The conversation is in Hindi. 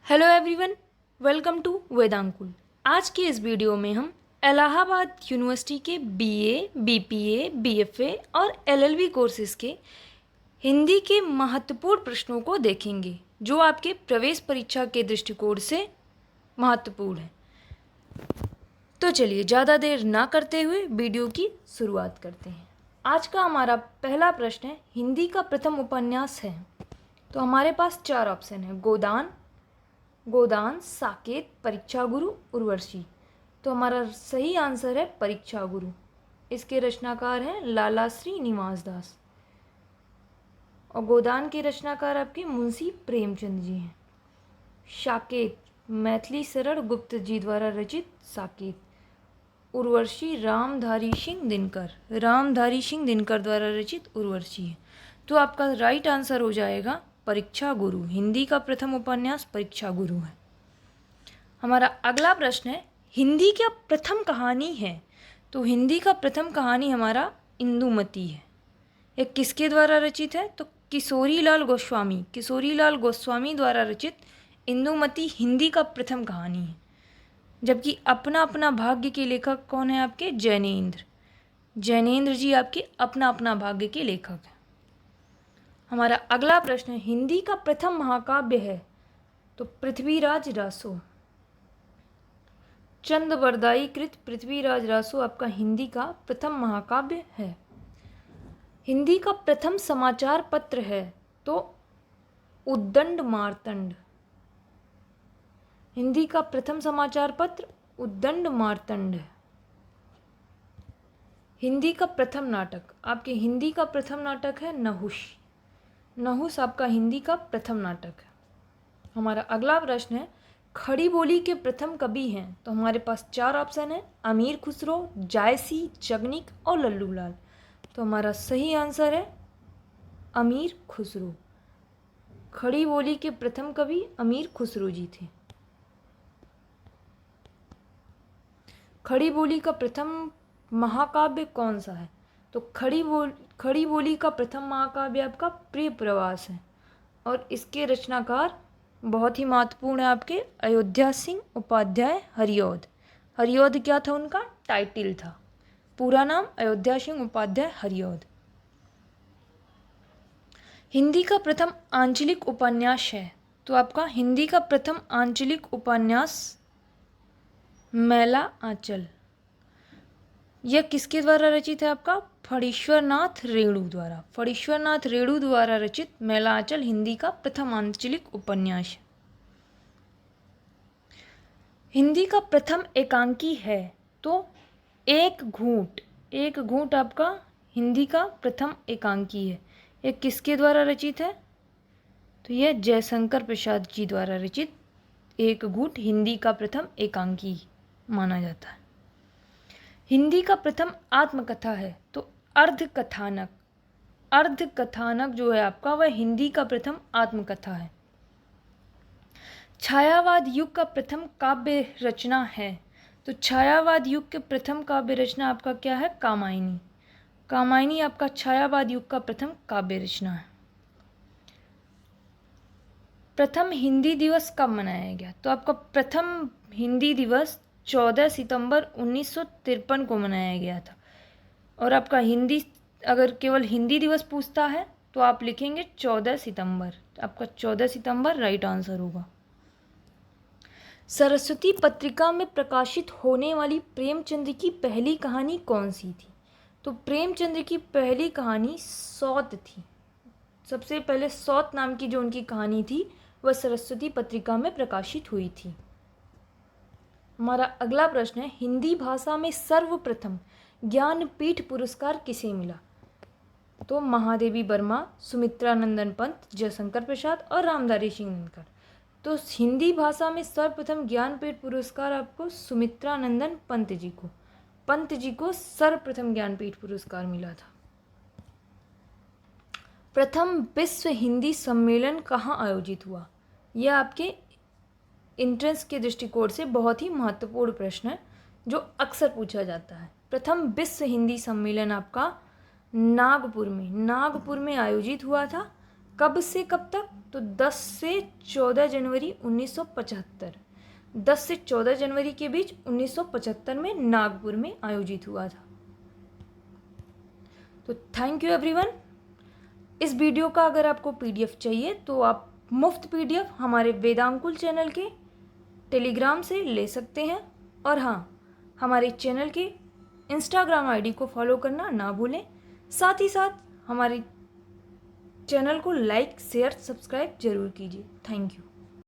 Hello everyone, welcome to Vedankul. आज की इस वीडियो में हम इलाहाबाद यूनिवर्सिटी के बीए, बीपीए, बीएफए और एलएलबी कोर्सेज के हिंदी के महत्वपूर्ण प्रश्नों को देखेंगे जो आपके प्रवेश परीक्षा के दृष्टिकोण से महत्वपूर्ण है। तो चलिए ज़्यादा देर ना करते हुए वीडियो की शुरुआत करते हैं। आज का हमारा पहला प्रश्न है, हिंदी का प्रथम उपन्यास है। तो हमारे पास चार ऑप्शन है, गोदान, साकेत, परीक्षा गुरु, उर्वशी। तो हमारा सही आंसर है परीक्षा गुरु। इसके रचनाकार हैं लाला श्री निवास दास और गोदान के रचनाकार आपके मुंशी प्रेमचंद जी हैं। साकेत मैथिली शरण गुप्त जी द्वारा रचित साकेत। उर्वशी रामधारी सिंह दिनकर द्वारा रचित उर्वशी है। तो आपका राइट आंसर हो जाएगा परीक्षा गुरु। हिंदी का प्रथम उपन्यास परीक्षा गुरु है। हमारा अगला प्रश्न है, हिंदी क्या प्रथम कहानी है। तो हिंदी का प्रथम कहानी हमारा इंदुमती है। यह किसके द्वारा रचित है। तो किशोरी लाल गोस्वामी द्वारा रचित इंदुमती हिंदी का प्रथम कहानी है। जबकि अपना अपना भाग्य के लेखक कौन है आपके, जैनेन्द्र जी आपके अपना अपना भाग्य के लेखक हैं। हमारा अगला प्रश्न है, हिंदी का प्रथम महाकाव्य है। तो पृथ्वीराज रासो, चंदबरदाई कृत पृथ्वीराज रासो आपका हिंदी का प्रथम महाकाव्य है। हिंदी का प्रथम समाचार पत्र है। तो उद्दंड मार्तंड। हिंदी का प्रथम समाचार पत्र उद्दंड मार्तंड है। हिंदी का प्रथम नाटक, आपके हिंदी का प्रथम नाटक है नहुस आपका हिंदी का प्रथम नाटक है। हमारा अगला प्रश्न है, खड़ी बोली के प्रथम कवि हैं। तो हमारे पास चार ऑप्शन है, अमीर खुसरो, जायसी, जगनिक और लल्लू लाल। तो हमारा सही आंसर है अमीर खुसरो। खड़ी बोली के प्रथम कवि अमीर खुसरो जी थे। खड़ी बोली का प्रथम महाकाव्य कौन सा है। तो खड़ी बोली का प्रथम महाकाव्य आपका प्रिय प्रवास है और इसके रचनाकार बहुत ही महत्वपूर्ण है आपके अयोध्या सिंह उपाध्याय हरिऔध। हरिऔध क्या था, उनका टाइटल था, पूरा नाम अयोध्या सिंह उपाध्याय हरिऔध। हिंदी का प्रथम आंचलिक उपन्यास है। तो आपका हिंदी का प्रथम आंचलिक उपन्यास मैला आंचल। यह किसके द्वारा रचित है आपका, फणीश्वरनाथ रेणु द्वारा रचित मैला आंचल हिंदी का प्रथम आंचलिक उपन्यास है। हिंदी का प्रथम एकांकी है। तो एक घूंट आपका हिंदी का प्रथम एकांकी है। यह किसके द्वारा रचित है। तो यह जयशंकर प्रसाद जी द्वारा रचित एक घूंट हिंदी का प्रथम एकांकी माना जाता है। हिंदी का प्रथम आत्मकथा है। तो अर्धकथानक जो है आपका, वह हिंदी का प्रथम आत्मकथा है। छायावाद युग का प्रथम काव्य रचना है। तो छायावाद युग के प्रथम काव्य रचना आपका क्या है, कामायनी आपका छायावाद युग का प्रथम काव्य रचना है। प्रथम हिंदी दिवस कब मनाया गया। तो आपका प्रथम हिंदी दिवस 14 सितंबर 1953 को मनाया गया था। और आपका हिंदी, अगर केवल हिंदी दिवस पूछता है तो आप लिखेंगे 14 सितंबर। आपका 14 सितंबर राइट आंसर होगा। सरस्वती पत्रिका में प्रकाशित होने वाली प्रेमचंद्र की पहली कहानी कौन सी थी। तो प्रेमचंद्र की पहली कहानी सौत थी। सबसे पहले सौत नाम की जो उनकी कहानी थी वह सरस्वती पत्रिका में प्रकाशित हुई थी। हमारा अगला प्रश्न है, हिंदी भाषा में सर्वप्रथम ज्ञानपीठ पुरस्कार किसे मिला। तो महादेवी वर्मा, सुमित्रा नंदन पंत, जयशंकर प्रसाद और रामधारी सिंह दिनकर। तो हिंदी भाषा में सर्वप्रथम ज्ञानपीठ पुरस्कार आपको सुमित्रा नंदन पंत जी को सर्वप्रथम ज्ञानपीठ पुरस्कार मिला था। प्रथम विश्व हिंदी सम्मेलन कहाँ आयोजित हुआ। यह आपके एंट्रेंस के दृष्टिकोण से बहुत ही महत्वपूर्ण प्रश्न है जो अक्सर पूछा जाता है। प्रथम विश्व हिंदी सम्मेलन आपका नागपुर में आयोजित हुआ था कब से कब तक? तो 10 से 14 जनवरी 1975। 10 से 14 जनवरी के बीच 1975 में नागपुर में आयोजित हुआ था। तो थैंक यू एवरीवन। इस वीडियो का अगर आपको पीडीएफ चाहिए तो आप मुफ्त पीडीएफ हमारे वेदांकुल चैनल के टेलीग्राम से ले सकते हैं। और हाँ, हमारे चैनल के इंस्टाग्राम आईडी को फॉलो करना ना भूलें। साथ ही साथ हमारे चैनल को लाइक, शेयर, सब्सक्राइब जरूर कीजिए। Thank you.